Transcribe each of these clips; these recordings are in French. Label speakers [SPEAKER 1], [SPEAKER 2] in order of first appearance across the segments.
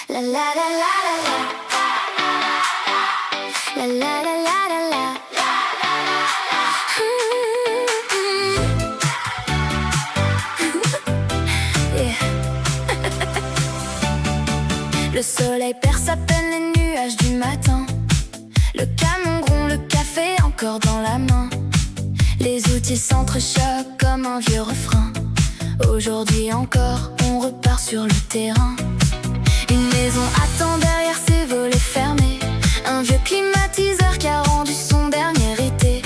[SPEAKER 1] La la la la la la. La la la la la la. Yeah. Le soleil perce à peine les nuages du matin. Le canon gronde, le café encore dans la main. Les outils s'entrechoquent comme un vieux refrain. Aujourd'hui encore, on repart sur le terrain. Une maison attend derrière ses volets fermés. Un vieux climatiseur qui a rendu son dernier été.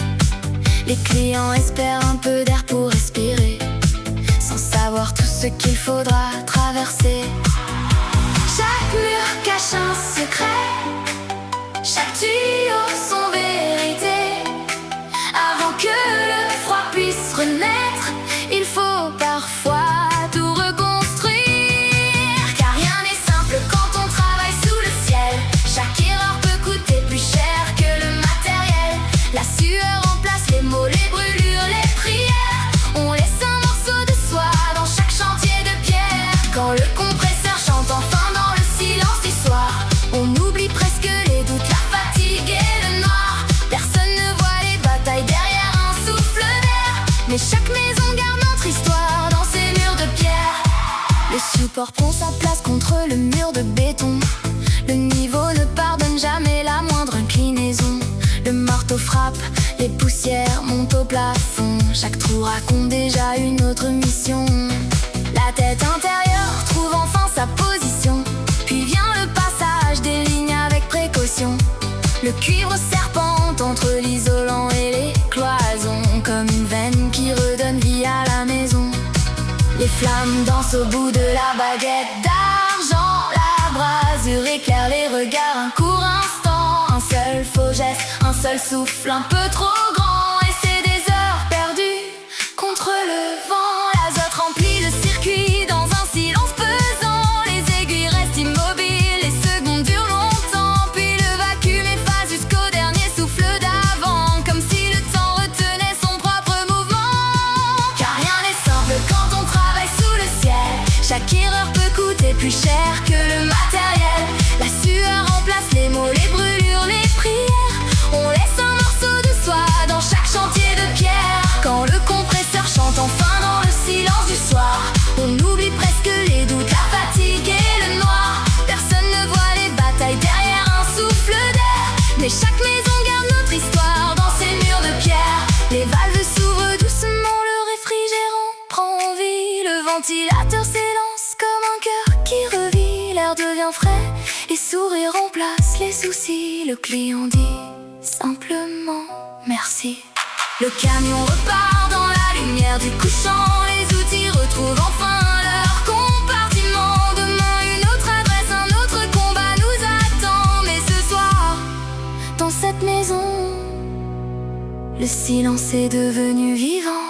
[SPEAKER 1] Les clients espèrent un peu d'air pour respirer, sans savoir tout ce qu'il faudra traverser. Chaque mur cache un secret, chaque tuyau son vérité. Avant que le froid puisse renaître, il faut parfois tout reconstruire. Car rien n'est simple quand on travaille sous le ciel. Chaque erreur peut coûter plus cher que le matériel. La sueur remplace les mots, les brûlures, les prières. On laisse un morceau de soi dans chaque chantier de pierre. Quand le compresseur chante enfin dans le silence du soir, on oublie presque les doutes, la fatigue et le noir. Personne ne voit les batailles derrière un souffle d'air, mais chaque maison garde notre histoire dans ses murs de pierre. Le support prend sa place contre le mur de béton. Le niveau ne pardonne jamais la moindre inclinaison. Le marteau frappe, les poussières montent au plafond. Chaque trou raconte déjà une autre mission. La tête intérieure trouve enfin sa position. Puis vient le passage des lignes avec précaution. Le cuivre serpente entre l'isolant et les cloisons, comme une veine qui redonne vie à la maison. Les flammes dansent au bout de la baguette d'argent. La brasure éclaire les regards un court instant. Un seul faux geste, un seul souffle un peu trop grand. Et c'est des heures perdues contre le vent. L'azote remplit le circuit dans un silence pesant. Les aiguilles restent immobiles, les secondes durent longtemps. Puis le vacuum efface jusqu'au dernier souffle d'avant, comme si le temps retenait son propre mouvement. Car rien n'est simple quand on travaille sous le ciel. Chaque erreur peut coûter plus cher que le matériel. La sueur remplace les mots, les brûlures, les prières. On laisse un morceau de soi dans chaque chantier de pierre. Quand le compresseur chante enfin dans le silence du soir, on oublie presque les doutes, la fatigue et le noir. Personne ne voit les batailles derrière un souffle d'air, mais chaque maison garde notre histoire dans ses murs de pierre. Les valves s'ouvrent doucement, le réfrigérant prend vie. Le ventilateur s'élance comme un cœur qui revit. L'air devient frais, les sourires remplacent les soucis. Le client dit simplement merci. Le camion repart dans la lumière du couchant. Les outils retrouvent enfin leur compartiment. Demain une autre adresse, un autre combat nous attend. Mais ce soir, dans cette maison, le silence est devenu vivant.